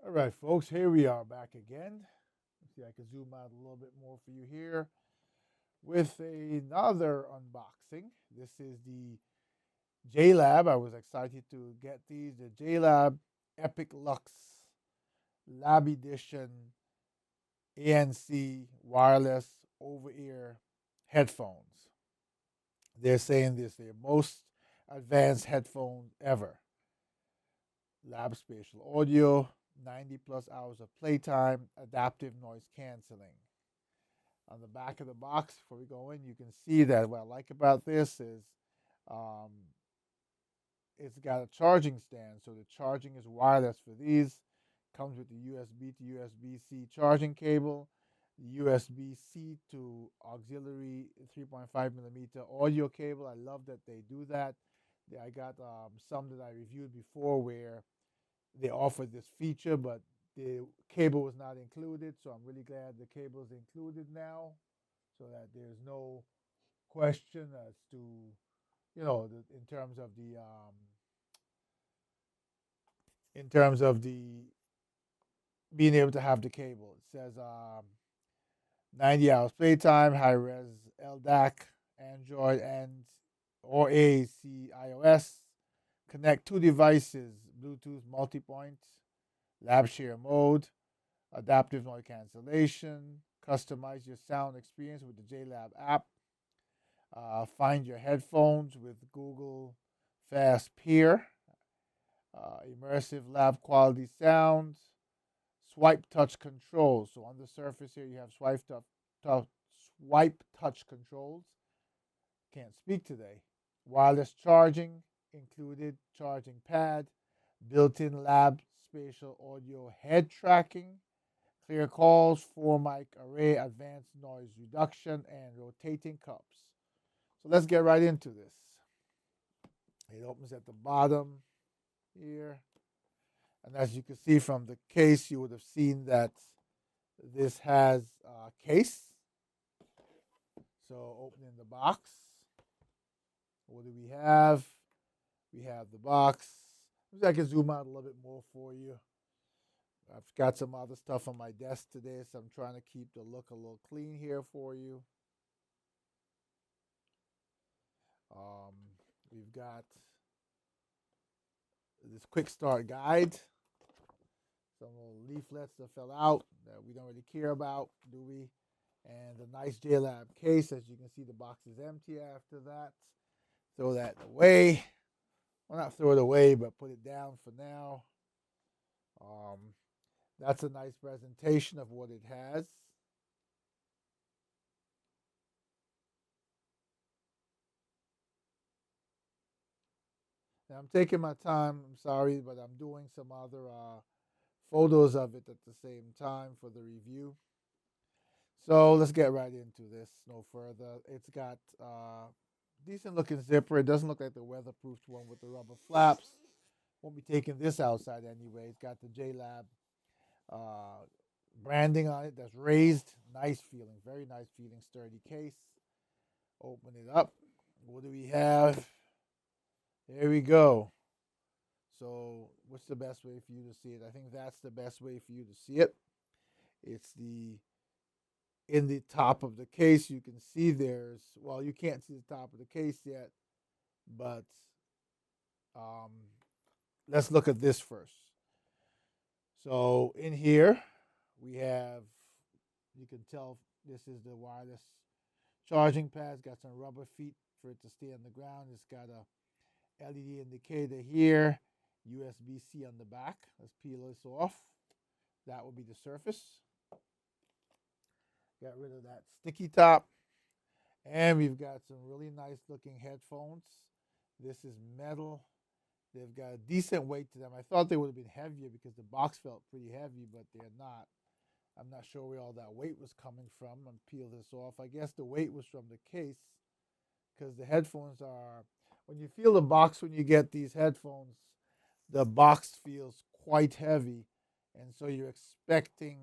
All right, folks, here we are back again. Let's see, I can zoom out a little bit more for you here with another unboxing. This is the JLab. I was excited to get these. The JLab Epic Lux Lab Edition ANC wireless over ear headphones. They're saying this, they're most advanced headphones ever. Lab spatial audio, 90 plus hours of playtime, adaptive noise canceling. On the back of the box, before we go in, you can see that what I like about this is um, it's got a charging stand. So the charging is wireless for these. Comes with the USB to USB-C charging cable, USB-C to auxiliary 3.5 millimeter audio cable. I love that they do that. I got some that I reviewed before where they offered this feature, but the cable was not included. So I'm really glad the cable is included now, so that there's no question as to in terms of the being able to have the cable. It says 90 hours playtime, high res LDAC, Android and or AAC iOS. Connect two devices, Bluetooth multi-point, lab share mode, adaptive noise cancellation, customize your sound experience with the JLab app, find your headphones with Google Fast Peer, immersive lab quality sound, swipe touch controls. So on the surface here, you have swipe touch controls. Can't speak today. Wireless charging included, charging pad, built-in lab spatial audio head tracking, clear calls, 4 mic array, advanced noise reduction, and rotating cups. So let's get right into this. It opens at the bottom here. And as you can see from the case, you would have seen that this has a case. So opening the box, what do we have? We have the box. Maybe I can zoom out a little bit more for you. I've got some other stuff on my desk today, so I'm trying to keep the look a little clean here for you. We've got this quick start guide, some little leaflets that fell out that we don't really care about, do we? And the nice JLab case. As you can see, the box is empty after that. Throw that away. Well, not throw it away, but put it down for now. That's a nice presentation of what it has. Now I'm taking my time. I'm sorry, but I'm doing some other photos of it at the same time for the review. So let's get right into this. No further. It's got decent looking zipper. It doesn't look like the weatherproofed one with the rubber flaps. Won't be taking this outside anyway. It's got the JLab branding on it that's raised. Nice feeling, very nice feeling, sturdy case. Open it up. What do we have? There we go. So, what's the best way for you to see it? I think that's the best way for you to see it. It's in the top of the case. You can see you can't see the top of the case yet, but um, let's look at this first. So, in here, we have, you can tell this is the wireless charging pad. It's got some rubber feet for it to stay on the ground. It's got a LED indicator here, USB-C on the back. Let's peel this off. That will be the surface. Got rid of that sticky top. And we've got some really nice looking headphones. This is metal. They've got a decent weight to them. I thought they would have been heavier because the box felt pretty heavy, but they're not. I'm not sure where all that weight was coming from. I'm peel this off. I guess the weight was from the case because the headphones are, when you feel the box when you get these headphones, the box feels quite heavy. And so you're expecting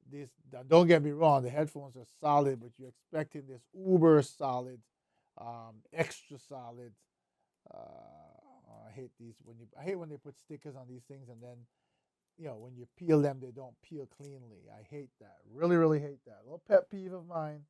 this. Don't get me wrong, the headphones are solid, but you're expecting this uber solid, extra solid. I hate these I hate when they put stickers on these things and then when you peel them, they don't peel cleanly. I hate that. Really, really hate that. A little pet peeve of mine,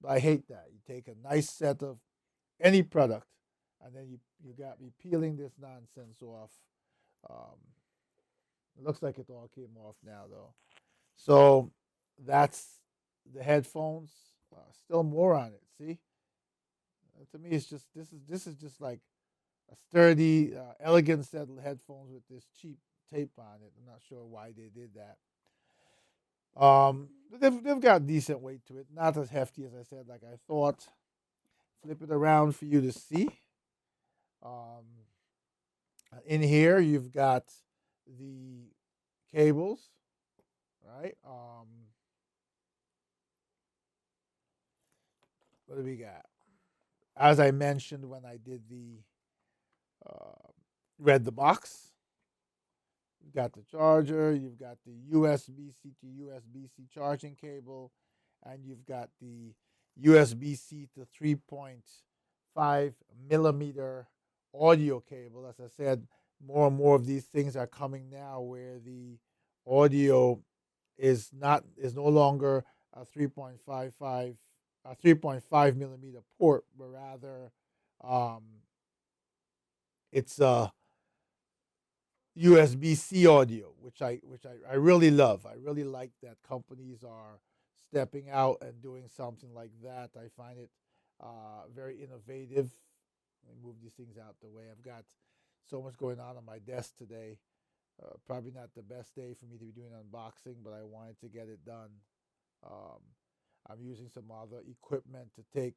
but I hate that. You take a nice set of any product, and then you got me peeling this nonsense off. Um, it looks like it all came off now, though. So that's the headphones. Still more on it. See, to me, it's just this is just like a sturdy, elegant set of headphones with this cheap tape on it. I'm not sure why they did that. But they've got decent weight to it. Not as hefty as I said, like I thought. Flip it around for you to see. Um, in here, you've got the cables, right? What do we got? As I mentioned when I did the uh, read the box, you've got the charger, you've got the USB C to USB C charging cable, and you've got the USB C to 3.5 millimeter audio cable. As I said, more and more of these things are coming now where the audio is no longer a 3.5 millimeter port, but rather um, it's a USB C audio, which I really love. I really like that companies are stepping out and doing something like that. I find it very innovative. Let me move these things out the way. I've got so much going on my desk today. Probably not the best day for me to be doing unboxing, but I wanted to get it done. Um, I'm using some other equipment to take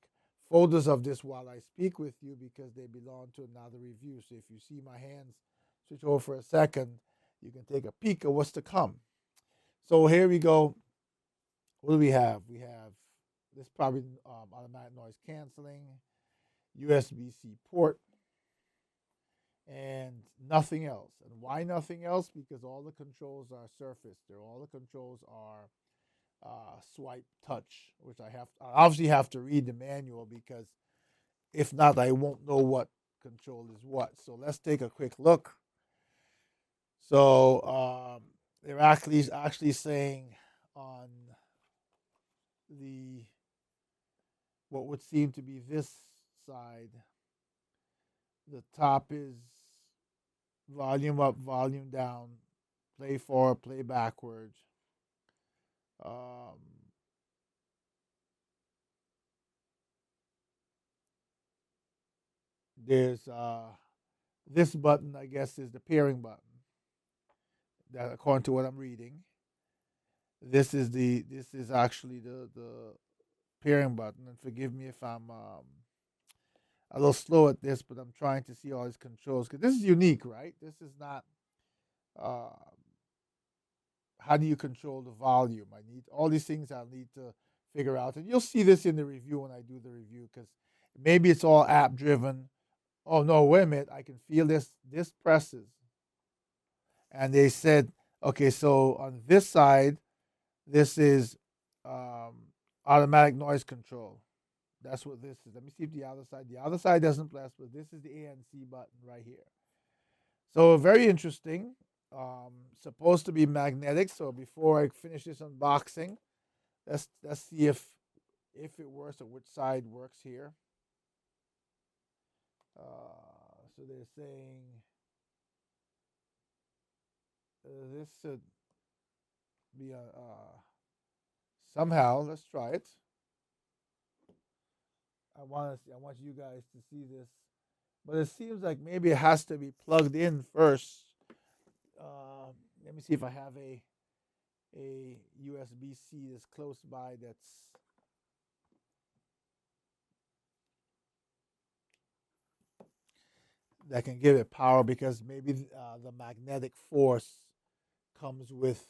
photos of this while I speak with you because they belong to another review. So if you see my hands switch over for a second, you can take a peek of what's to come. So here we go. What do we have? We have this probably automatic noise canceling, USB C port, and nothing else. And why nothing else? Because all the controls are surface. All the controls are swipe touch, which I obviously have to read the manual because if not, I won't know what control is what. So let's take a quick look. So they're actually saying on the what would seem to be this side, the top is volume up, volume down, play forward, play backwards. Um, there's this button, I guess, is the pairing button. That according to what I'm reading, this is actually the pairing button. And forgive me if I'm a little slow at this, but I'm trying to see all these controls because this is unique, right? This is not. Uh, how do you control the volume? I need all these things. I need to figure out, and you'll see this in the review when I do the review because maybe it's all app driven. Oh no, wait a minute! I can feel this. This presses, and they said, okay, so on this side, this is um, automatic noise control. That's what this is. Let me see if the other side. The other side doesn't press, but this is the ANC button right here. So very interesting. Supposed to be magnetic. So before I finish this unboxing, let's see if it works or which side works here. So they're saying this should be a somehow. Let's try it. I want you guys to see this, but it seems like maybe it has to be plugged in first. Let me see if I have a USB C that's close by that can give it power because maybe the magnetic force comes with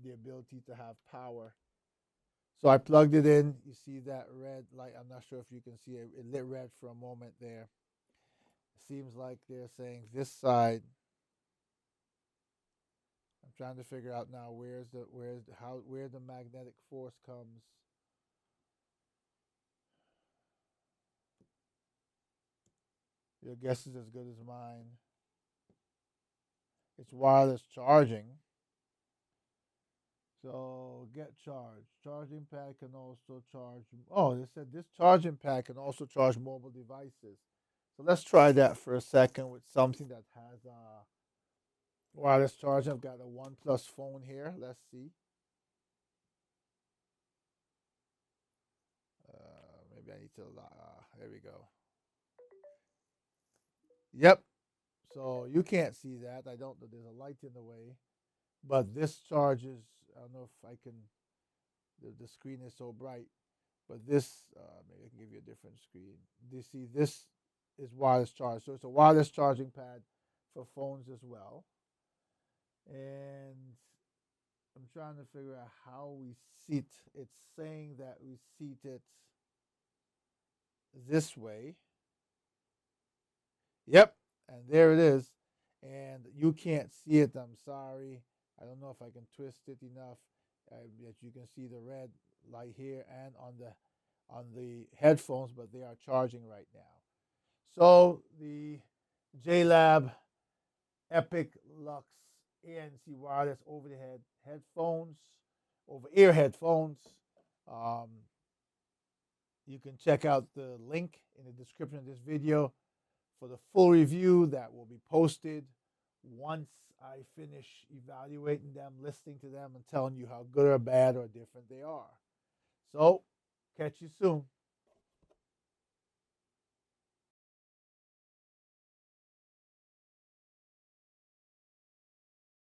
the ability to have power. So I plugged it in. You see that red light? I'm not sure if you can see it. It lit red for a moment there. Seems like they're saying this side. I'm trying to figure out now where the magnetic force comes. Your guess is as good as mine. It's wireless charging. So get charged. Charging pad can also charge. Oh, they said this charging pad can also charge mobile devices. So let's try that for a second with something that has wireless charging. I've got a OnePlus phone here. Let's see. Maybe I need to. There we go. Yep. So you can't see that. I don't know. There's a light in the way, but this charges. I don't know if I can. The screen is so bright, but this maybe I can give you a different screen. You see, this is wireless charge. So it's a wireless charging pad for phones as well. And I'm trying to figure out how we seat. It's saying that we seat it this way. Yep, and there it is. And you can't see it. I'm sorry. I don't know if I can twist it enough that you can see the red light here and on the headphones, but they are charging right now. So the JLab Epic Lux ANC wireless over the head headphones, over ear headphones. Um, you can check out the link in the description of this video for the full review that will be posted once I finish evaluating them, listening to them, and telling you how good or bad or different they are. So, catch you soon.